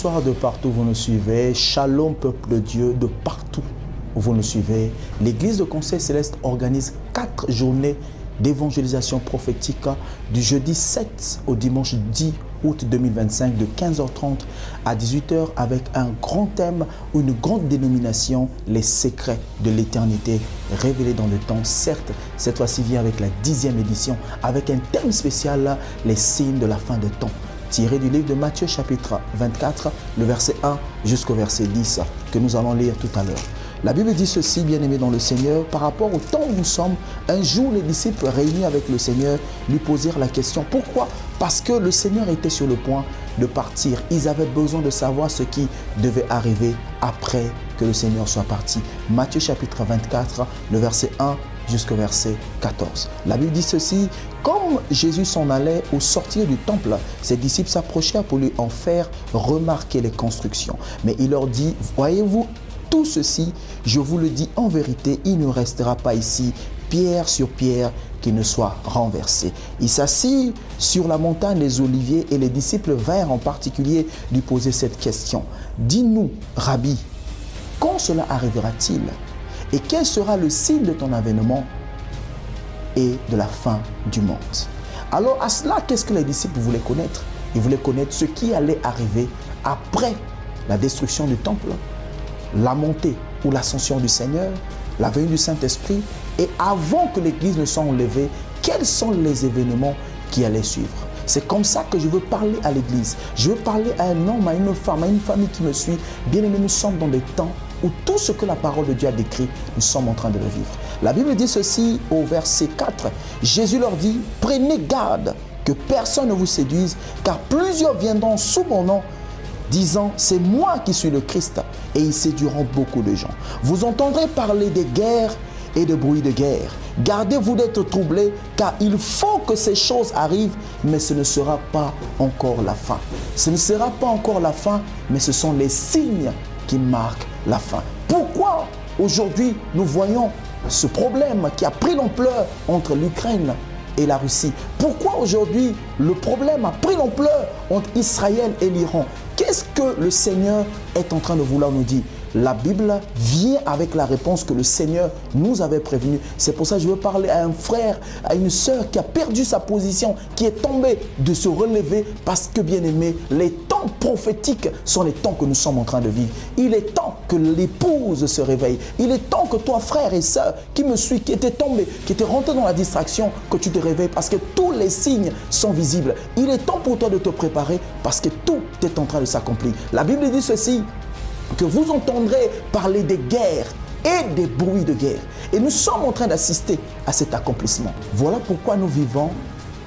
bonsoir de partout où vous nous suivez. Shalom peuple de Dieu de partout où vous nous suivez. L'Église de Conseil Céleste organise 4 journées d'évangélisation prophétique du jeudi 7 au dimanche 10 août 2025 de 15h30 à 18h avec un grand thème ou une grande dénomination, les secrets de l'éternité révélés dans le temps. Certes, cette fois-ci vient avec la 10e édition avec un thème spécial, les signes de la fin des temps, tiré du livre de Matthieu chapitre 24, le verset 1 jusqu'au verset 10 que nous allons lire tout à l'heure. La Bible dit ceci, bien-aimés dans le Seigneur, par rapport au temps où nous sommes. Un jour, les disciples réunis avec le Seigneur lui posèrent la question. Pourquoi? Parce que le Seigneur était sur le point de partir. Ils avaient besoin de savoir ce qui devait arriver après que le Seigneur soit parti. Matthieu chapitre 24, le verset 1 jusqu'au verset 14. La Bible dit ceci, comme Jésus s'en allait au sortir du temple, ses disciples s'approchèrent pour lui en faire remarquer les constructions. Mais il leur dit, voyez-vous, tout ceci, je vous le dis en vérité, il ne restera pas ici pierre sur pierre qui ne soit renversé. Il s'assit sur la montagne des Oliviers et les disciples vinrent en particulier lui poser cette question. Dis-nous, Rabbi, quand cela arrivera-t-il? Et quel sera le signe de ton avènement et de la fin du monde? Alors à cela, qu'est-ce que les disciples voulaient connaître? Ils voulaient connaître ce qui allait arriver après la destruction du temple, la montée ou l'ascension du Seigneur, la venue du Saint-Esprit, et avant que l'Église ne soit enlevée, quels sont les événements qui allaient suivre. C'est comme ça que je veux parler à l'Église. Je veux parler à un homme, à une femme, à une famille qui me suit. Bien aimé, nous sommes dans des temps où tout ce que la parole de Dieu a décrit, nous sommes en train de le vivre. La Bible dit ceci au verset 4. Jésus leur dit, prenez garde que personne ne vous séduise, car plusieurs viendront sous mon nom, disant, c'est moi qui suis le Christ, et ils séduiront beaucoup de gens. Vous entendrez parler des guerres et de bruits de guerre. Gardez-vous d'être troublés, car il faut que ces choses arrivent, mais ce ne sera pas encore la fin. Ce ne sera pas encore la fin, mais ce sont les signes qui marquent la fin. Pourquoi aujourd'hui nous voyons ce problème qui a pris l'ampleur entre l'Ukraine et la Russie? Pourquoi aujourd'hui le problème a pris l'ampleur entre Israël et l'Iran? Qu'est-ce que le Seigneur est en train de vouloir nous dire? La Bible vient avec la réponse que le Seigneur nous avait prévenue. C'est pour ça que je veux parler à un frère, à une sœur qui a perdu sa position, qui est tombée, de se relever parce que, bien aimé, les temps prophétiques sont les temps que nous sommes en train de vivre. Il est temps que l'épouse se réveille. Il est temps que toi, frère et sœur, qui me suis, qui était tombé, qui était rentré dans la distraction, que tu te réveilles parce que tous les signes sont visibles. Il est temps pour toi de te préparer parce que tout est en train de s'accomplir. La Bible dit ceci, que vous entendrez parler des guerres et des bruits de guerre. Et nous sommes en train d'assister à cet accomplissement. Voilà pourquoi nous vivons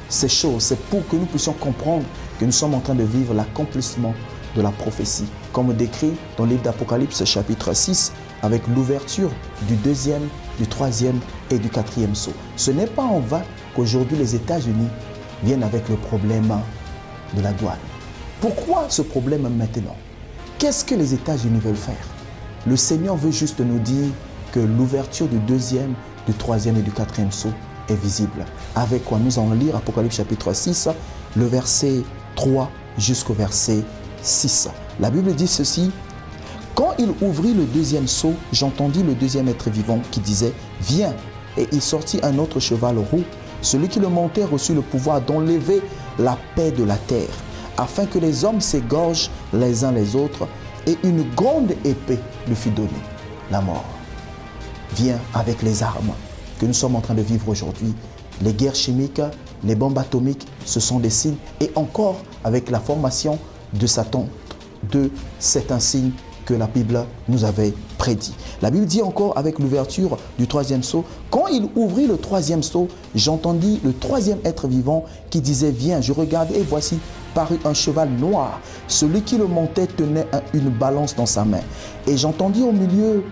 ces choses. C'est pour que nous puissions comprendre que nous sommes en train de vivre l'accomplissement de la prophétie. Comme décrit dans le livre d'Apocalypse chapitre 6, avec l'ouverture du 2e, du 3e et du 4e sceau. Ce n'est pas en vain qu'aujourd'hui les États-Unis viennent avec le problème de la douane. Pourquoi ce problème maintenant? Qu'est-ce que les États-Unis veulent faire? Le Seigneur veut juste nous dire que l'ouverture du 2e, du 3e et du 4e sceau est visible. Avec quoi nous allons lire Apocalypse chapitre 6, le verset 3 jusqu'au verset 6. La Bible dit ceci. Quand il ouvrit le 2e sceau, j'entendis le 2e être vivant qui disait, viens. Et il sortit un autre cheval roux. Celui qui le montait reçut le pouvoir d'enlever la paix de la terre, afin que les hommes s'égorgent les uns les autres, et une grande épée lui fut donnée, la mort. Vient avec les armes que nous sommes en train de vivre aujourd'hui. Les guerres chimiques, les bombes atomiques, ce sont des signes. Et encore avec la formation de Satan, c'est un signe que la Bible nous avait prédit. La Bible dit encore avec l'ouverture du 3e sceau, quand il ouvrit le 3e sceau, j'entendis le 3e être vivant qui disait, viens. Je regardais et voici parut un cheval noir. Celui qui le montait tenait une balance dans sa main. Et j'entendis au milieu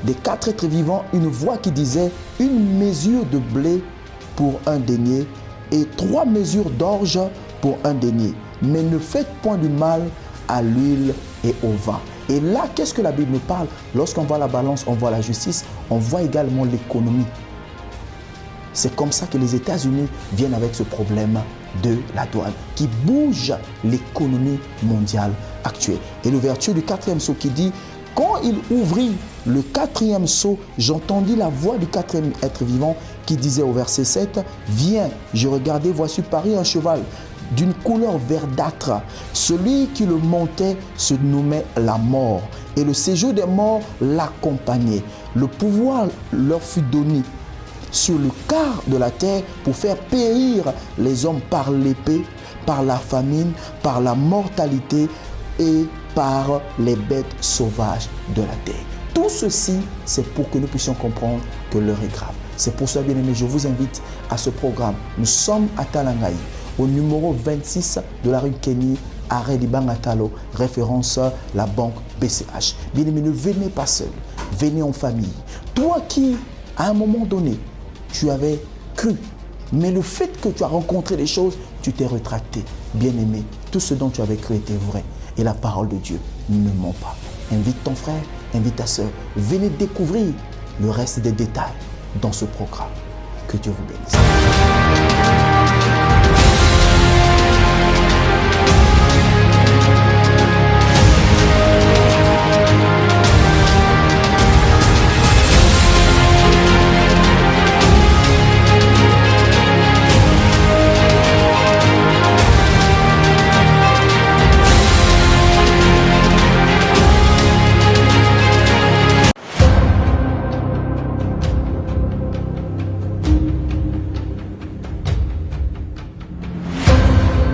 des 4 êtres vivants une voix qui disait, une mesure de blé pour un denier et 3 mesures d'orge pour un denier. Mais ne faites point du mal à l'huile et au vin. Et là, qu'est-ce que la Bible nous parle? Lorsqu'on voit la balance, on voit la justice, on voit également l'économie. C'est comme ça que les États-Unis viennent avec ce problème de la douane qui bouge l'économie mondiale actuelle. Et l'ouverture du 4e sceau qui dit: quand il ouvrit le 4e sceau, j'entendis la voix du 4e être vivant qui disait au verset 7, « Viens, je regardais, voici parir un cheval d'une couleur verdâtre. Celui qui le montait se nommait la mort, et le séjour des morts l'accompagnait. Le pouvoir leur fut donné sur le quart de la terre pour faire périr les hommes par l'épée, par la famine, par la mortalité et par les bêtes sauvages de la terre. » Tout ceci, c'est pour que nous puissions comprendre que l'heure est grave. C'est pour ça, bien aimé, je vous invite à ce programme. Nous sommes à Talangaï, au numéro 26 de la rue Kenny, arrêt d'Ibangatalo, référence la banque BCH. Bien aimé, ne venez pas seul, venez en famille. Toi qui, à un moment donné, tu avais cru, mais le fait que tu as rencontré des choses, tu t'es rétracté. Bien aimé, tout ce dont tu avais cru était vrai. Et la parole de Dieu ne ment pas. Invite ton frère, invite ta soeur. Venez découvrir le reste des détails dans ce programme. Que Dieu vous bénisse.